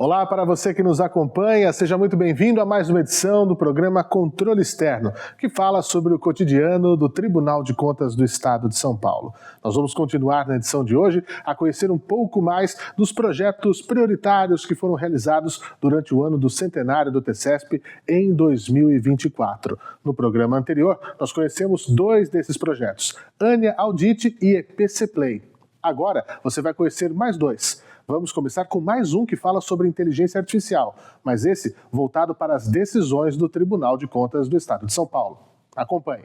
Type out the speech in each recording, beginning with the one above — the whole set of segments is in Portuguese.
Olá para você que nos acompanha, seja muito bem-vindo a mais uma edição do programa Controle Externo, que fala sobre o cotidiano do Tribunal de Contas do Estado de São Paulo. Nós vamos continuar na edição de hoje a conhecer um pouco mais dos projetos prioritários que foram realizados durante o ano do centenário do TCESP em 2024. No programa anterior, nós conhecemos dois desses projetos, Ania Audit e EPC Play. Agora, você vai conhecer mais dois. Vamos começar com mais um que fala sobre inteligência artificial, mas esse voltado para as decisões do Tribunal de Contas do Estado de São Paulo. Acompanhe.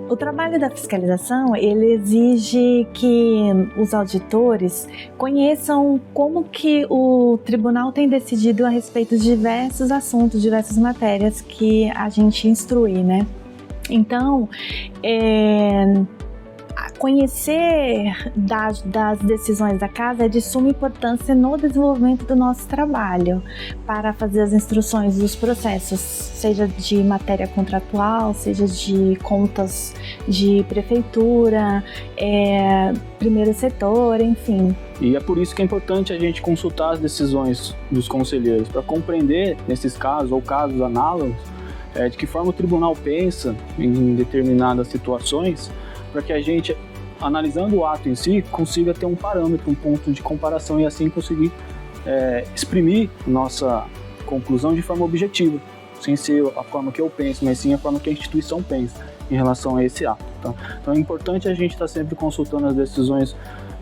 O trabalho da fiscalização, ele exige que os auditores conheçam como que o tribunal tem decidido a respeito de diversos assuntos, diversas matérias que a gente instrui, né? Então, conhecer das decisões da casa é de suma importância no desenvolvimento do nosso trabalho, para fazer as instruções dos processos, seja de matéria contratual, seja de contas de prefeitura, primeiro setor, enfim. E é por isso que é importante a gente consultar as decisões dos conselheiros, para compreender, nesses casos ou casos análogos, de que forma o tribunal pensa em determinadas situações, para que a gente, analisando o ato em si, consiga ter um parâmetro, um ponto de comparação e assim conseguir exprimir nossa conclusão de forma objetiva, sem ser a forma que eu penso, mas sim a forma que a instituição pensa em relação a esse ato. Tá? Então é importante a gente estar sempre consultando as decisões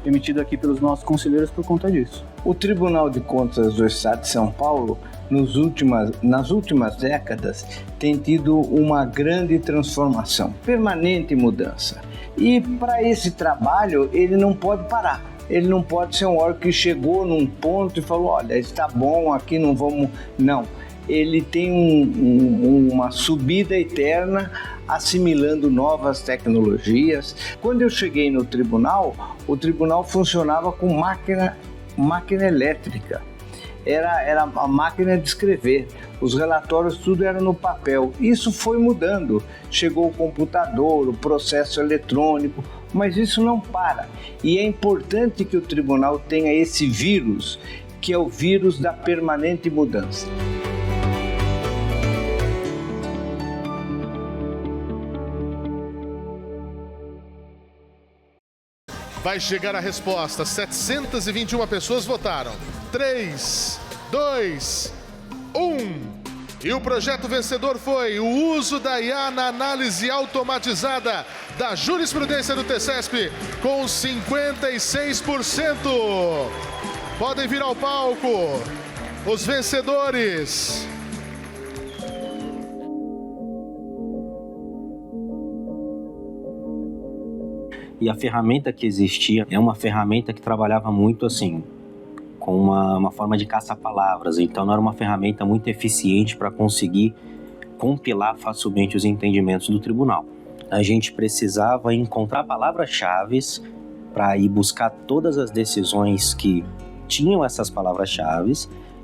emitidas aqui pelos nossos conselheiros por conta disso. O Tribunal de Contas do Estado de São Paulo, nas últimas décadas, tem tido uma grande transformação, permanente mudança. E para esse trabalho, ele não pode parar. Ele não pode ser um órgão que chegou num ponto e falou, olha, está bom, aqui não vamos... Não, ele tem uma subida eterna, assimilando novas tecnologias. Quando eu cheguei no tribunal, o tribunal funcionava com máquina elétrica. Era a máquina de escrever, os relatórios tudo era no papel. Isso foi mudando, chegou o computador, o processo eletrônico, mas isso não para. E é importante que o tribunal tenha esse vírus, que é o vírus da permanente mudança. Vai chegar a resposta. 721 pessoas votaram. 3, 2, 1. E o projeto vencedor foi o uso da IA na análise automatizada da jurisprudência do TCESP, com 56%. Podem vir ao palco os vencedores. E a ferramenta que existia é uma ferramenta que trabalhava muito assim, com uma forma de caça-palavras. Então não era uma ferramenta muito eficiente para conseguir compilar facilmente os entendimentos do tribunal. A gente precisava encontrar palavras-chave para ir buscar todas as decisões que tinham essas palavras-chave,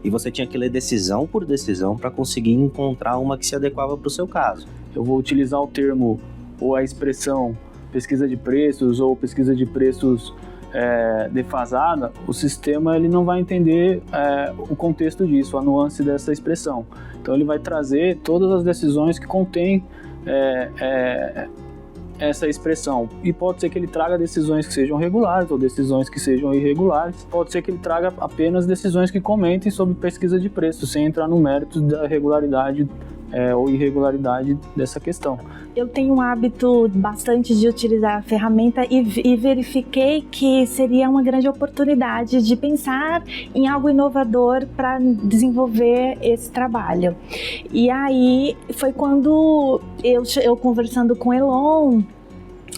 e você tinha que ler decisão por decisão para conseguir encontrar uma que se adequava para o seu caso. Eu vou utilizar o termo ou a expressão pesquisa de preços ou pesquisa de preços defasada, o sistema ele não vai entender o contexto disso, a nuance dessa expressão. Então ele vai trazer todas as decisões que contém essa expressão. E pode ser que ele traga decisões que sejam regulares ou decisões que sejam irregulares. Pode ser que ele traga apenas decisões que comentem sobre pesquisa de preços, sem entrar no mérito da regularidade ou irregularidade dessa questão. Eu tenho um hábito bastante de utilizar a ferramenta e verifiquei que seria uma grande oportunidade de pensar em algo inovador para desenvolver esse trabalho. E aí foi quando eu conversando com Elon,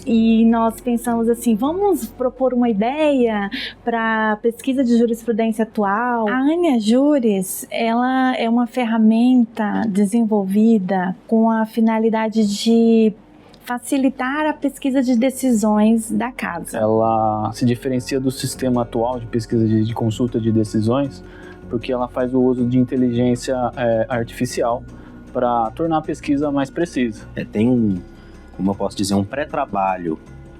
e nós pensamos assim, vamos propor uma ideia para pesquisa de jurisprudência atual. A Ania Juris, ela é uma ferramenta desenvolvida com a finalidade de facilitar a pesquisa de decisões da casa. Ela se diferencia do sistema atual de pesquisa de consulta de decisões, porque ela faz o uso de inteligência artificial para tornar a pesquisa mais precisa. Tem como eu posso dizer, um pré-trabalho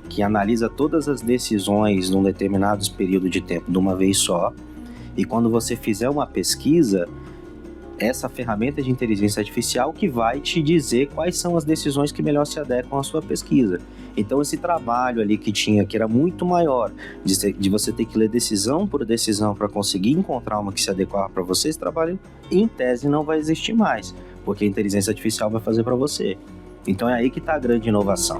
que analisa todas as decisões num determinado período de tempo de uma vez só. E quando você fizer uma pesquisa, essa ferramenta de inteligência artificial que vai te dizer quais são as decisões que melhor se adequam à sua pesquisa. Então esse trabalho ali que era muito maior, de você ter que ler decisão por decisão para conseguir encontrar uma que se adequava para você, esse trabalho em tese não vai existir mais, porque a inteligência artificial vai fazer para você. Então é aí que está a grande inovação.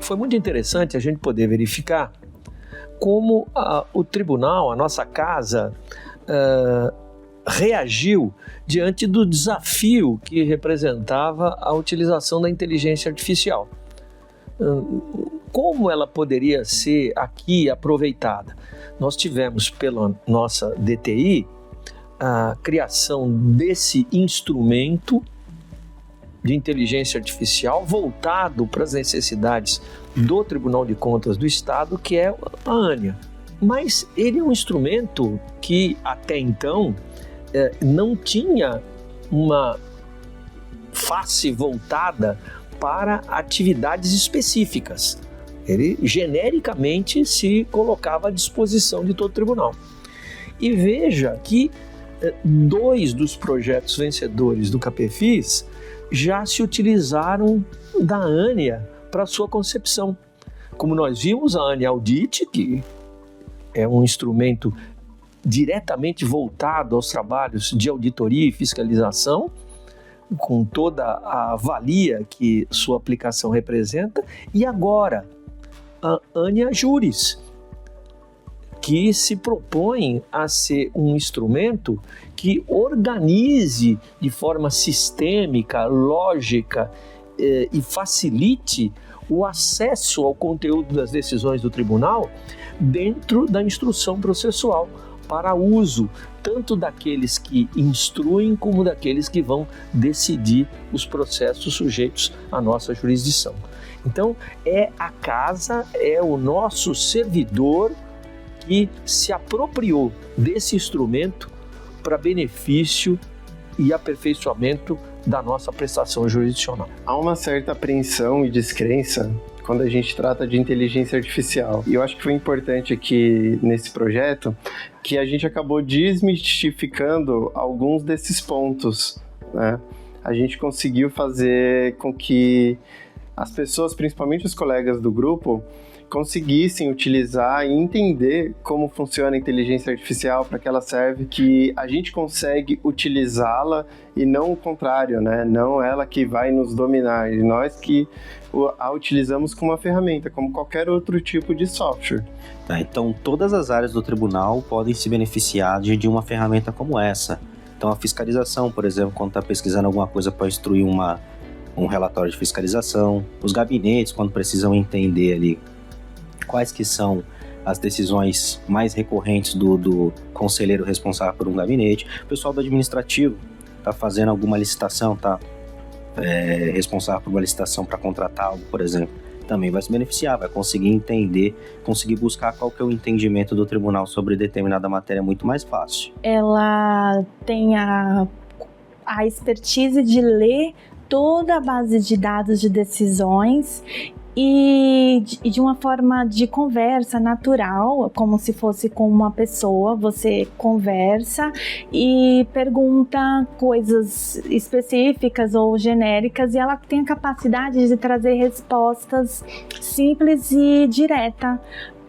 Foi muito interessante a gente poder verificar como o tribunal, a nossa casa, reagiu diante do desafio que representava a utilização da inteligência artificial. Como ela poderia ser aqui aproveitada? Nós tivemos pela nossa DTI a criação desse instrumento de inteligência artificial voltado para as necessidades do Tribunal de Contas do Estado, que é a ANIA. Mas ele é um instrumento que até então não tinha uma face voltada para atividades específicas. Ele genericamente se colocava à disposição de todo o tribunal. E veja que 2 dos projetos vencedores do CAPEFIS já se utilizaram da ANIA para sua concepção. Como nós vimos, a ANIA Audit, que é um instrumento diretamente voltado aos trabalhos de auditoria e fiscalização, com toda a valia que sua aplicação representa, e agora a ANIA Juris, que se propõe a ser um instrumento que organize de forma sistêmica, lógica e facilite o acesso ao conteúdo das decisões do tribunal dentro da instrução processual, para uso tanto daqueles que instruem como daqueles que vão decidir os processos sujeitos à nossa jurisdição. Então, é a casa, é o nosso servidor que se apropriou desse instrumento para benefício e aperfeiçoamento da nossa prestação jurisdicional. Há uma certa apreensão e descrença quando a gente trata de inteligência artificial. E eu acho que foi importante aqui nesse projeto que a gente acabou desmistificando alguns desses pontos, né? A gente conseguiu fazer com que as pessoas, principalmente os colegas do grupo, conseguissem utilizar e entender como funciona a inteligência artificial, para que ela serve, que a gente consegue utilizá-la e não o contrário, né? Não ela que vai nos dominar, e nós que a utilizamos como uma ferramenta, como qualquer outro tipo de software. Tá, então todas as áreas do tribunal podem se beneficiar de uma ferramenta como essa. Então a fiscalização, por exemplo, quando está pesquisando alguma coisa para instruir um relatório de fiscalização, os gabinetes, quando precisam entender ali quais que são as decisões mais recorrentes do conselheiro responsável por um gabinete. O pessoal do administrativo está fazendo alguma licitação, está responsável por uma licitação para contratar algo, por exemplo, também vai se beneficiar, vai conseguir entender, conseguir buscar qual que é o entendimento do tribunal sobre determinada matéria muito mais fácil. Ela tem a expertise de ler toda a base de dados de decisões e de uma forma de conversa natural, como se fosse com uma pessoa. Você conversa e pergunta coisas específicas ou genéricas, e ela tem a capacidade de trazer respostas simples e diretas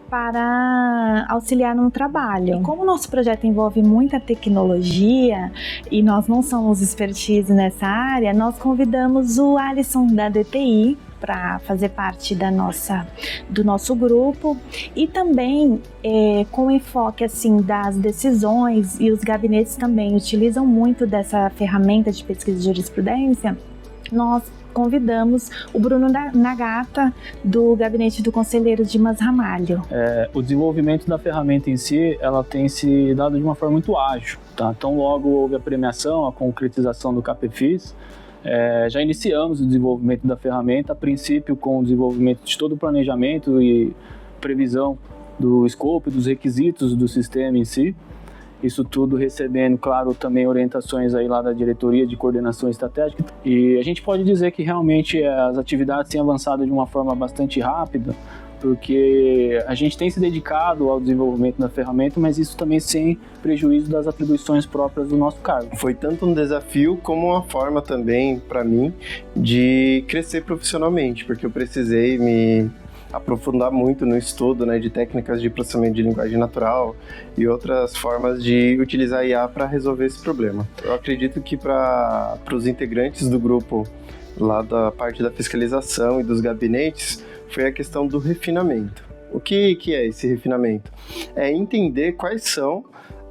para auxiliar no trabalho. E como o nosso projeto envolve muita tecnologia e nós não somos expertise nessa área, nós convidamos o Alisson da DTI para fazer parte do nosso grupo, e também com enfoque assim das decisões, e os gabinetes também utilizam muito dessa ferramenta de pesquisa de jurisprudência. Nós convidamos o Bruno Nagata, do gabinete do conselheiro Dimas Ramalho. O desenvolvimento da ferramenta em si, ela tem se dado de uma forma muito ágil, tá? Então logo houve a premiação, a concretização do CAPEFIS, já iniciamos o desenvolvimento da ferramenta, a princípio com o desenvolvimento de todo o planejamento e previsão do escopo e dos requisitos do sistema em si. Isso tudo recebendo, claro, também orientações aí lá da diretoria de coordenação estratégica. E a gente pode dizer que realmente as atividades têm avançado de uma forma bastante rápida, porque a gente tem se dedicado ao desenvolvimento da ferramenta, mas isso também sem prejuízo das atribuições próprias do nosso cargo. Foi tanto um desafio como uma forma também, para mim, de crescer profissionalmente, porque eu precisei me aprofundar muito no estudo, né, de técnicas de processamento de linguagem natural e outras formas de utilizar a IA para resolver esse problema. Eu acredito que para os integrantes do grupo lá da parte da fiscalização e dos gabinetes, foi a questão do refinamento. O que é esse refinamento? É entender quais são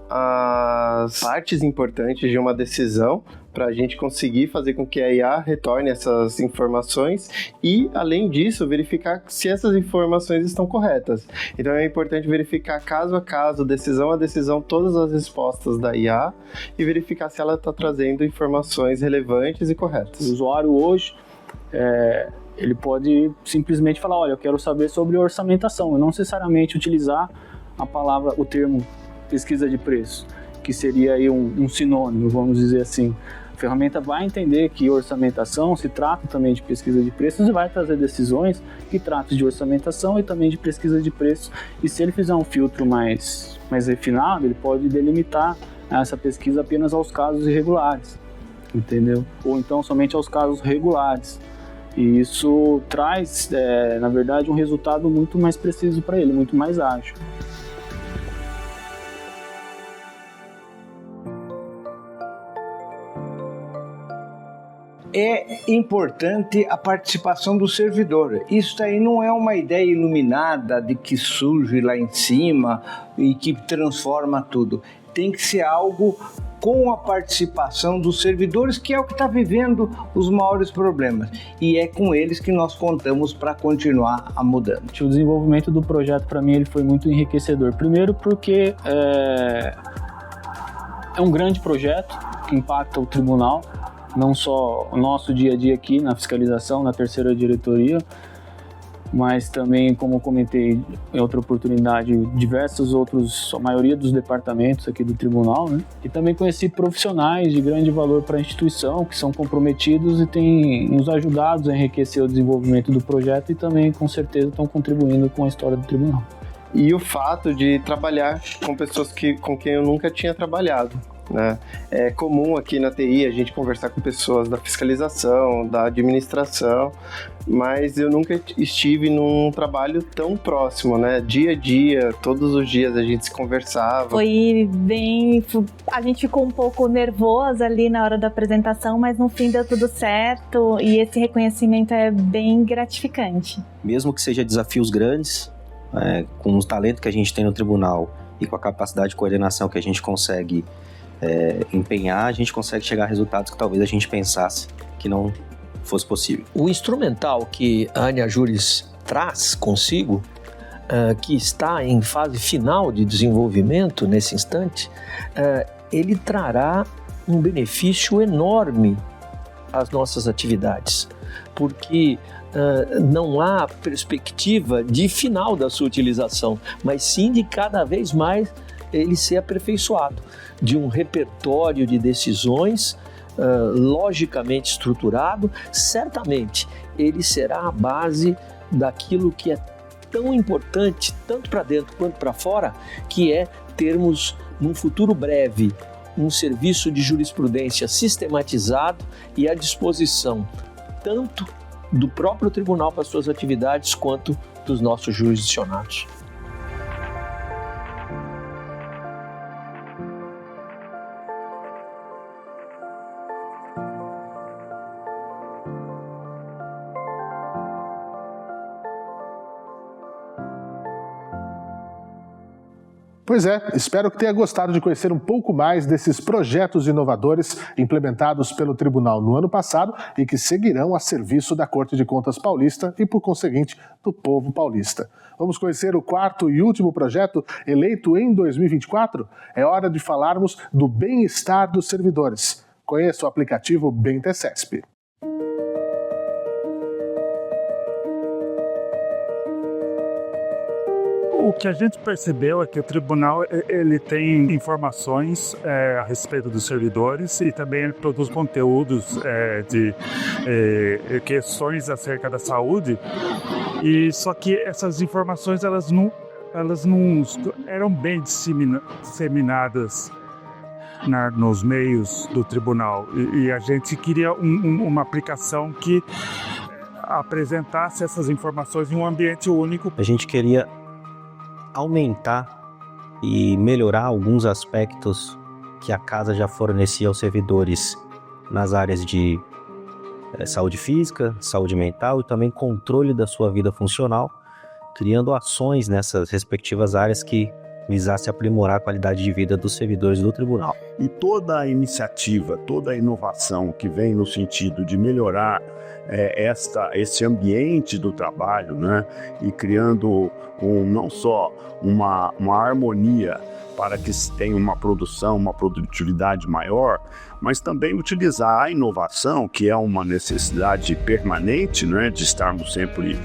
as partes importantes de uma decisão para a gente conseguir fazer com que a IA retorne essas informações e, além disso, verificar se essas informações estão corretas. Então é importante verificar caso a caso, decisão a decisão, todas as respostas da IA e verificar se ela está trazendo informações relevantes e corretas. O usuário hoje, ele pode simplesmente falar, olha, eu quero saber sobre orçamentação, e não necessariamente utilizar a palavra, o termo pesquisa de preço, que seria aí um sinônimo, vamos dizer assim. A ferramenta vai entender que orçamentação se trata também de pesquisa de preços e vai trazer decisões que tratam de orçamentação e também de pesquisa de preços. E se ele fizer um filtro mais refinado, ele pode delimitar essa pesquisa apenas aos casos irregulares, entendeu? Ou então somente aos casos regulares. E isso traz, na verdade, um resultado muito mais preciso para ele, muito mais ágil. É importante a participação do servidor. Isso aí não é uma ideia iluminada de que surge lá em cima e que transforma tudo. Tem que ser algo com a participação dos servidores, que é o que está vivendo os maiores problemas. E é com eles que nós contamos para continuar a mudança. O desenvolvimento do projeto, para mim, ele foi muito enriquecedor. Primeiro porque é um grande projeto que impacta o tribunal, não só o nosso dia a dia aqui na fiscalização, na terceira diretoria, mas também, como eu comentei em outra oportunidade, diversos outros, a maioria dos departamentos aqui do tribunal, né? E também conheci profissionais de grande valor para a instituição, que são comprometidos e têm nos ajudado a enriquecer o desenvolvimento do projeto e também, com certeza, estão contribuindo com a história do tribunal. E o fato de trabalhar com pessoas com quem eu nunca tinha trabalhado, né? É comum aqui na TI a gente conversar com pessoas da fiscalização, da administração, mas eu nunca estive num trabalho tão próximo, né? Dia a dia, todos os dias a gente se conversava. Foi bem... A gente ficou um pouco nervosa ali na hora da apresentação, mas no fim deu tudo certo e esse reconhecimento é bem gratificante. Mesmo que seja desafios grandes, com o talento que a gente tem no tribunal e com a capacidade de coordenação que a gente consegue empenhar, a gente consegue chegar a resultados que talvez a gente pensasse que não fosse possível. O instrumental que a Ania Juris traz consigo, que está em fase final de desenvolvimento nesse instante, ele trará um benefício enorme às nossas atividades, porque não há perspectiva de final da sua utilização, mas sim de cada vez mais ele ser aperfeiçoado, de um repertório de decisões logicamente estruturado. Certamente ele será a base daquilo que é tão importante, tanto para dentro quanto para fora, que é termos, num futuro breve, um serviço de jurisprudência sistematizado e à disposição tanto do próprio tribunal para suas atividades quanto dos nossos jurisdicionados. Pois é, espero que tenha gostado de conhecer um pouco mais desses projetos inovadores implementados pelo Tribunal no ano passado e que seguirão a serviço da Corte de Contas Paulista e, por conseguinte, do povo paulista. Vamos conhecer o quarto e último projeto eleito em 2024? É hora de falarmos do bem-estar dos servidores. Conheça o aplicativo BemTCESP. O que a gente percebeu é que o tribunal ele tem informações a respeito dos servidores e também ele produz conteúdos de questões acerca da saúde, e só que essas informações elas não eram bem disseminadas nos meios do tribunal, e a gente queria uma aplicação que apresentasse essas informações em um ambiente único. A gente queria aumentar e melhorar alguns aspectos que a casa já fornecia aos servidores nas áreas de saúde física, saúde mental e também controle da sua vida funcional, criando ações nessas respectivas áreas que visasse aprimorar a qualidade de vida dos servidores do tribunal. E toda a iniciativa, toda a inovação que vem no sentido de melhorar esse ambiente do trabalho, né? E criando não só uma harmonia para que se tenha uma produção, uma produtividade maior, mas também utilizar a inovação, que é uma necessidade permanente, né, de estarmos sempre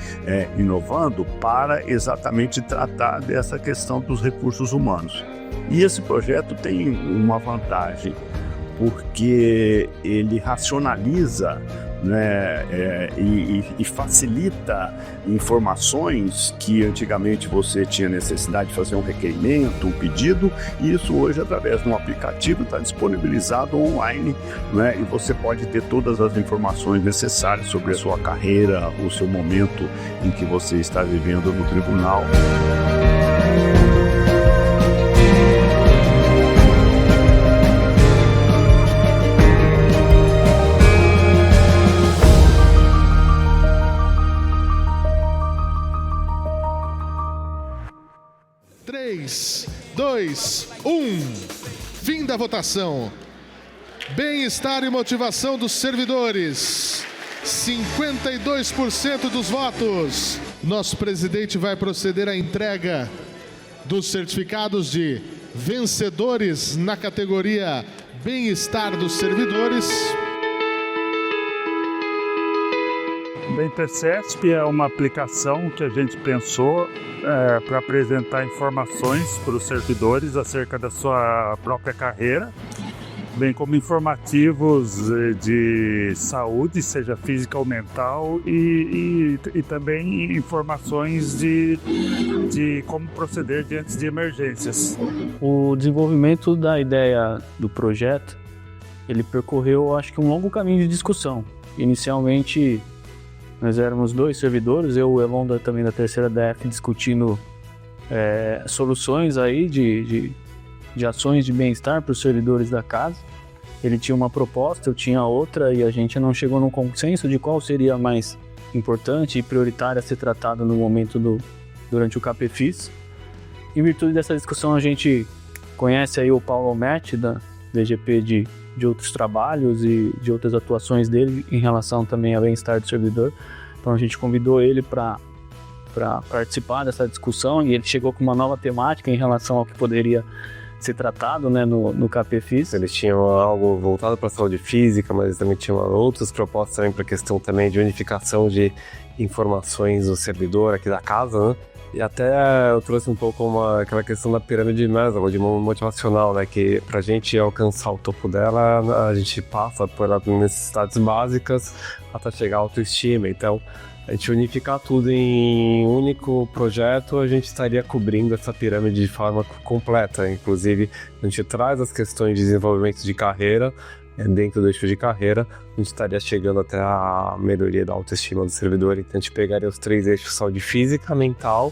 inovando, para exatamente tratar dessa questão dos recursos humanos. E esse projeto tem uma vantagem, porque ele racionaliza, né, e facilita informações que antigamente você tinha necessidade de fazer um requerimento, um pedido, e isso hoje, através de um aplicativo, está disponibilizado online, né, e você pode ter todas as informações necessárias sobre a sua carreira, o seu momento em que você está vivendo no tribunal. Fim da votação. Bem-estar e motivação dos servidores. 52% dos votos. Nosso presidente vai proceder à entrega dos certificados de vencedores na categoria Bem-estar dos servidores. O BemPCESP é uma aplicação que a gente pensou para apresentar informações para os servidores acerca da sua própria carreira, bem como informativos de saúde, seja física ou mental, e também informações de como proceder diante de emergências. O desenvolvimento da ideia do projeto, ele percorreu, acho que, um longo caminho de discussão. Inicialmente, nós éramos 2 servidores, eu e o Elon também da terceira DF, discutindo soluções aí de ações de bem-estar para os servidores da casa. Ele tinha uma proposta, eu tinha outra, e a gente não chegou num consenso de qual seria mais importante e prioritária a ser tratada no momento durante o CAPEFIS. Em virtude dessa discussão, a gente conhece aí o Paulo Almetti, da DGP de outros trabalhos e de outras atuações dele em relação também ao bem-estar do servidor. Então a gente convidou ele para participar dessa discussão, e ele chegou com uma nova temática em relação ao que poderia ser tratado, né, no CAPEFIS. Eles tinham algo voltado para a saúde física, mas eles também tinham outras propostas também para a questão também de unificação de informações do servidor aqui da casa, né? E até eu trouxe um pouco aquela questão da pirâmide de Maslow, de motivacional, né? Que pra gente alcançar o topo dela, a gente passa por necessidades básicas até chegar à autoestima. Então, a gente unificar tudo em um único projeto, a gente estaria cobrindo essa pirâmide de forma completa. Inclusive, a gente traz as questões de desenvolvimento de carreira, dentro do eixo de carreira, a gente estaria chegando até a melhoria da autoestima do servidor. Então a gente pegaria os 3 eixos: saúde física, mental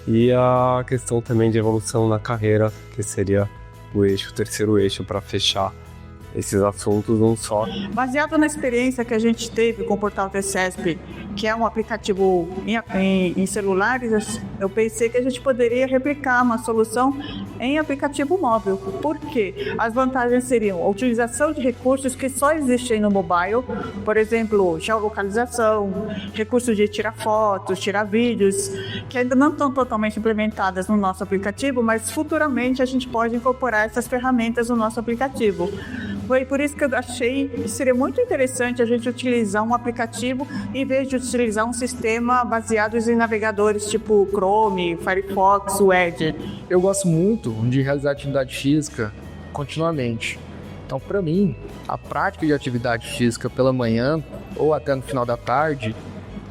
e a questão também de evolução na carreira, que seria o terceiro eixo, para fechar esses assuntos num só. Baseado na experiência que a gente teve com o Portal TCESP, que é um aplicativo em celulares, eu pensei que a gente poderia replicar uma solução em aplicativo móvel. Por quê? As vantagens seriam a utilização de recursos que só existem no mobile, por exemplo, geolocalização, recursos de tirar fotos, tirar vídeos, que ainda não estão totalmente implementadas no nosso aplicativo, mas futuramente a gente pode incorporar essas ferramentas no nosso aplicativo. Foi por isso que eu achei que seria muito interessante a gente utilizar um aplicativo em vez de utilizar um sistema baseado em navegadores tipo Chrome, Firefox, o Edge. Eu gosto muito de realizar atividade física continuamente. Então, para mim, a prática de atividade física pela manhã ou até no final da tarde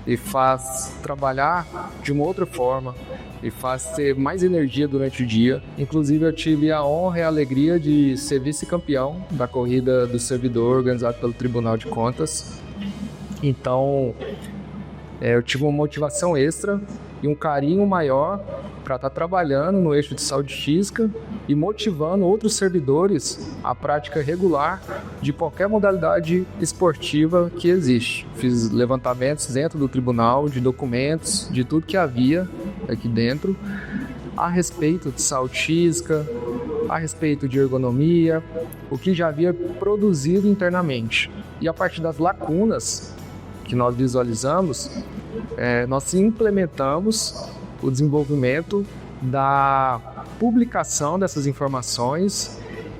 me faz trabalhar de uma outra forma, e faz ter mais energia durante o dia. Inclusive, eu tive a honra e a alegria de ser vice-campeão da corrida do servidor organizado pelo Tribunal de Contas. Então, eu tive uma motivação extra e um carinho maior para estar trabalhando no eixo de saúde física e motivando outros servidores à prática regular de qualquer modalidade esportiva que existe. Fiz levantamentos dentro do tribunal de documentos, de tudo que havia aqui dentro, a respeito de saúde física, a respeito de ergonomia, o que já havia produzido internamente. E a partir das lacunas que nós visualizamos, nós implementamos o desenvolvimento da publicação dessas informações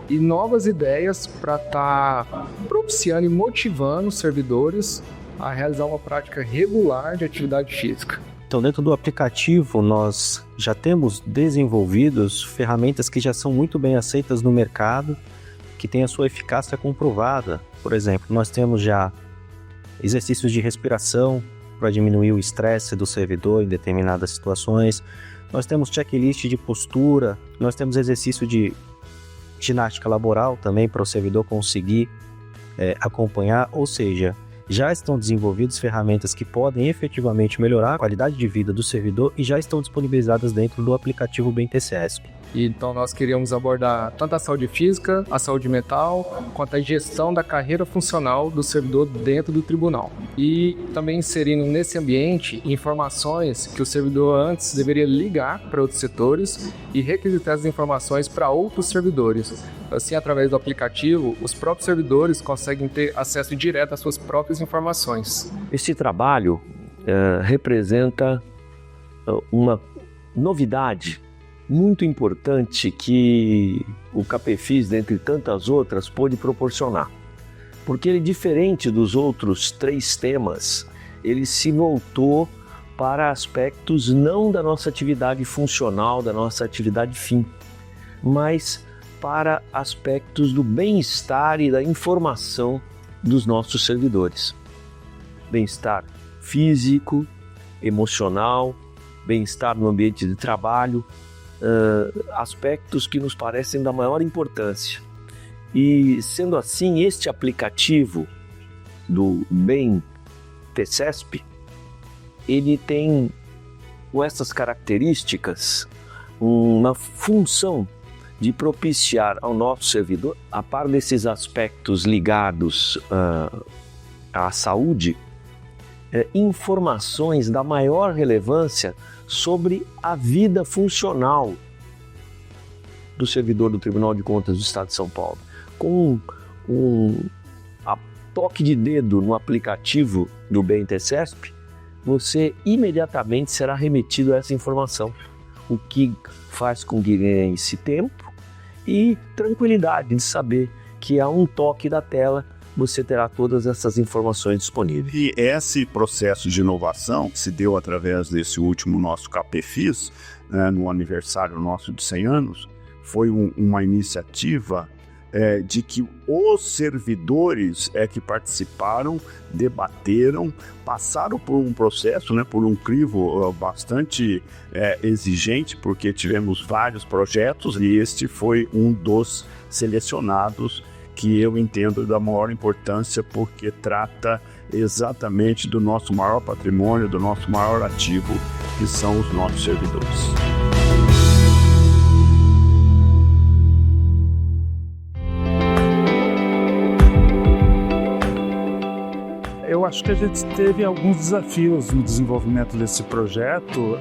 e novas ideias para estar propiciando e motivando os servidores a realizar uma prática regular de atividade física. Então, dentro do aplicativo, nós já temos desenvolvidos ferramentas que já são muito bem aceitas no mercado, que têm a sua eficácia comprovada. Por exemplo, nós temos já exercícios de respiração para diminuir o estresse do servidor em determinadas situações. Nós temos checklist de postura, nós temos exercício de ginástica laboral também para o servidor conseguir acompanhar, ou seja, já estão desenvolvidas ferramentas que podem efetivamente melhorar a qualidade de vida do servidor e já estão disponibilizadas dentro do aplicativo BNT-CESP. Então nós queríamos abordar tanto a saúde física, a saúde mental, quanto a gestão da carreira funcional do servidor dentro do tribunal. E também inserindo nesse ambiente informações que o servidor antes deveria ligar para outros setores e requisitar as informações para outros servidores. Assim, através do aplicativo, os próprios servidores conseguem ter acesso direto às suas próprias informações. Esse trabalho representa uma novidade muito importante que o CAPEFIS, dentre tantas outras, pôde proporcionar. Porque ele, diferente dos outros 3 temas, ele se voltou para aspectos não da nossa atividade funcional, da nossa atividade fim, mas para aspectos do bem-estar e da informação dos nossos servidores. Bem-estar físico, emocional, bem-estar no ambiente de trabalho, aspectos que nos parecem da maior importância. E, sendo assim, este aplicativo do BNT-CESP, ele tem, com essas características, uma função de propiciar ao nosso servidor, a par desses aspectos ligados à saúde, informações da maior relevância sobre a vida funcional do servidor do Tribunal de Contas do Estado de São Paulo. Com a toque de dedo no aplicativo do BNT-CESP, você imediatamente será remetido a essa informação, o que faz com que ganhe-se tempo e tranquilidade de saber que a um toque da tela você terá todas essas informações disponíveis. E esse processo de inovação se deu através desse último nosso CAPEFIS, no aniversário nosso de 100 anos, foi uma iniciativa de que os servidores que participaram, debateram, passaram por um processo, por um crivo bastante exigente, porque tivemos vários projetos e este foi um dos selecionados, que eu entendo da maior importância, porque trata exatamente do nosso maior patrimônio, do nosso maior ativo, que são os nossos servidores. Eu acho que a gente teve alguns desafios no desenvolvimento desse projeto.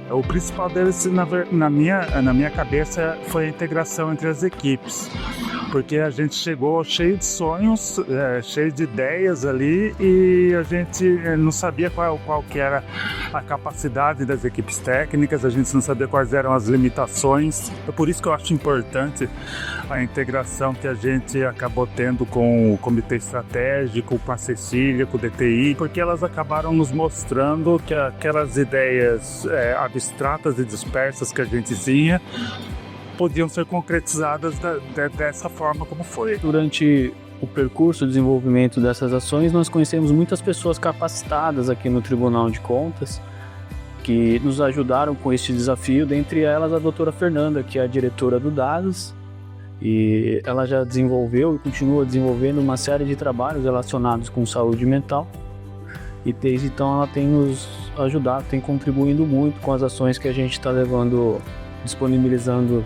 O principal deles, na minha cabeça, foi a integração entre as equipes. porque a gente chegou cheio de sonhos, cheio de ideias ali, e a gente não sabia qual que era a capacidade das equipes técnicas, a gente não sabia quais eram as limitações. É por isso que eu acho importante a integração que a gente acabou tendo com o Comitê Estratégico, com a Cecília, com o DTI, porque elas acabaram nos mostrando que aquelas ideias abstratas e dispersas que a gente tinha podiam ser concretizadas dessa forma como foi. Durante o percurso de desenvolvimento dessas ações, nós conhecemos muitas pessoas capacitadas aqui no Tribunal de Contas que nos ajudaram com este desafio, dentre elas a doutora Fernanda, que é a diretora do DADAS, e ela já desenvolveu e continua desenvolvendo uma série de trabalhos relacionados com saúde mental, e desde então ela tem nos ajudado, tem contribuindo muito com as ações que a gente está levando, disponibilizando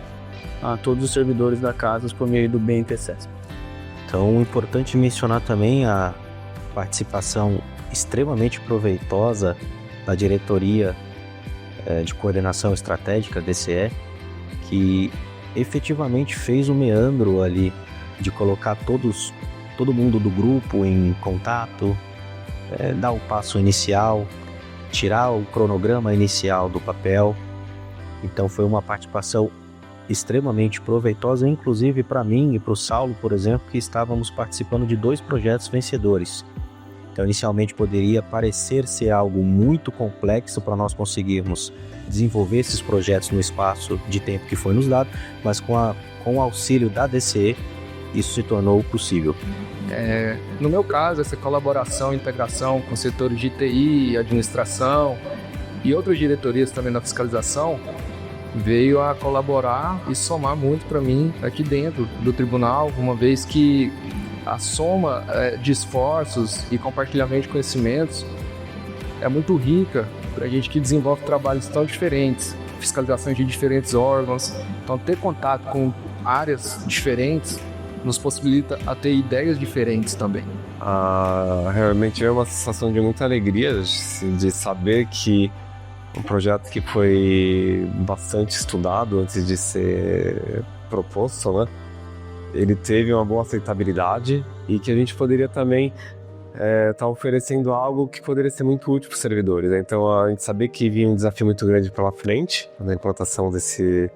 a todos os servidores da casa por meio do BNT-CESP. Então, é importante mencionar também a participação extremamente proveitosa da Diretoria de Coordenação Estratégica, DCE, que efetivamente fez o meandro ali de colocar todo mundo do grupo em contato, dar o passo inicial, tirar o cronograma inicial do papel. Então foi uma participação extremamente proveitosa, inclusive para mim e para o Saulo, por exemplo, que estávamos participando de 2 projetos vencedores. Então inicialmente poderia parecer ser algo muito complexo para nós conseguirmos desenvolver esses projetos no espaço de tempo que foi nos dado, mas com o auxílio da DCE, isso se tornou possível. No meu caso, essa colaboração e integração com setores de TI, administração e outras diretorias também na fiscalização veio a colaborar e somar muito para mim aqui dentro do tribunal, uma vez que a soma de esforços e compartilhamento de conhecimentos é muito rica para a gente que desenvolve trabalhos tão diferentes, fiscalizações de diferentes órgãos. Então, ter contato com áreas diferentes nos possibilita a ter ideias diferentes também. Realmente é uma sensação de muita alegria de saber que um projeto que foi bastante estudado antes de ser proposto, né? Ele teve uma boa aceitabilidade e que a gente poderia também estar oferecendo algo que poderia ser muito útil para os servidores, né? Então a gente sabia que vinha um desafio muito grande pela frente na implantação desse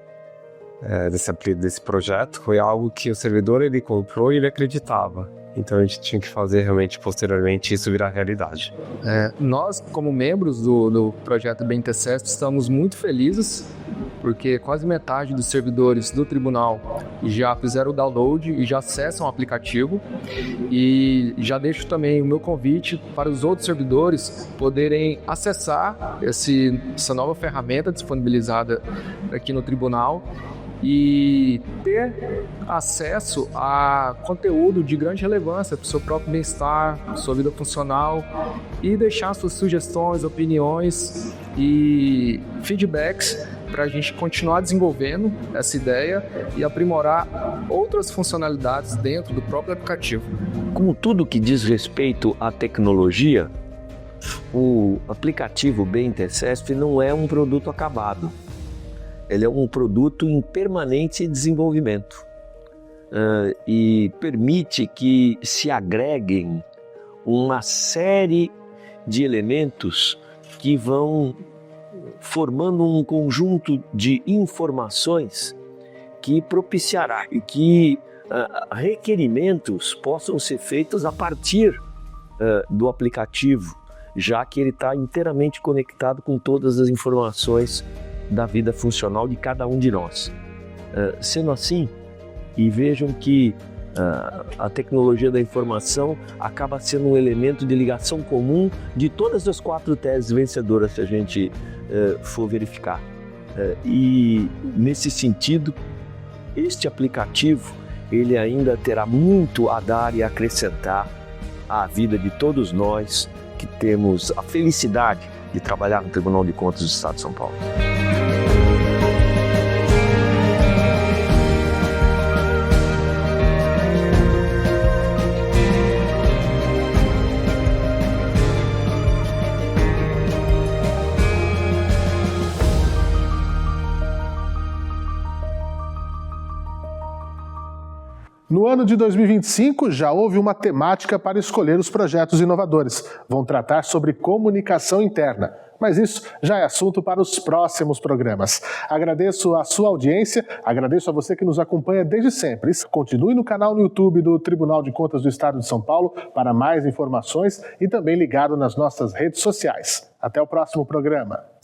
projeto. Foi algo que o servidor ele comprou e ele acreditava. Então a gente tinha que fazer realmente posteriormente isso virar realidade. Nós, como membros do projeto BNT-CESP, estamos muito felizes porque quase metade dos servidores do tribunal já fizeram o download e já acessam o aplicativo. E já deixo também o meu convite para os outros servidores poderem acessar essa nova ferramenta disponibilizada aqui no tribunal e ter acesso a conteúdo de grande relevância para o seu próprio bem-estar, sua vida funcional, e deixar suas sugestões, opiniões e feedbacks para a gente continuar desenvolvendo essa ideia e aprimorar outras funcionalidades dentro do próprio aplicativo. Como tudo que diz respeito à tecnologia, o aplicativo BNT-CESP não é um produto acabado. Ele é um produto em permanente desenvolvimento e permite que se agreguem uma série de elementos que vão formando um conjunto de informações que propiciará que requerimentos possam ser feitos a partir do aplicativo, já que ele está inteiramente conectado com todas as informações da vida funcional de cada um de nós. Sendo assim, e vejam que a tecnologia da informação acaba sendo um elemento de ligação comum de todas as 4 teses vencedoras que a gente for verificar. E nesse sentido, este aplicativo ele ainda terá muito a dar e acrescentar à vida de todos nós que temos a felicidade de trabalhar no Tribunal de Contas do Estado de São Paulo. No ano de 2025, já houve uma temática para escolher os projetos inovadores. Vão tratar sobre comunicação interna. Mas isso já é assunto para os próximos programas. Agradeço a sua audiência, agradeço a você que nos acompanha desde sempre. Continue no canal no YouTube do Tribunal de Contas do Estado de São Paulo para mais informações e também ligado nas nossas redes sociais. Até o próximo programa.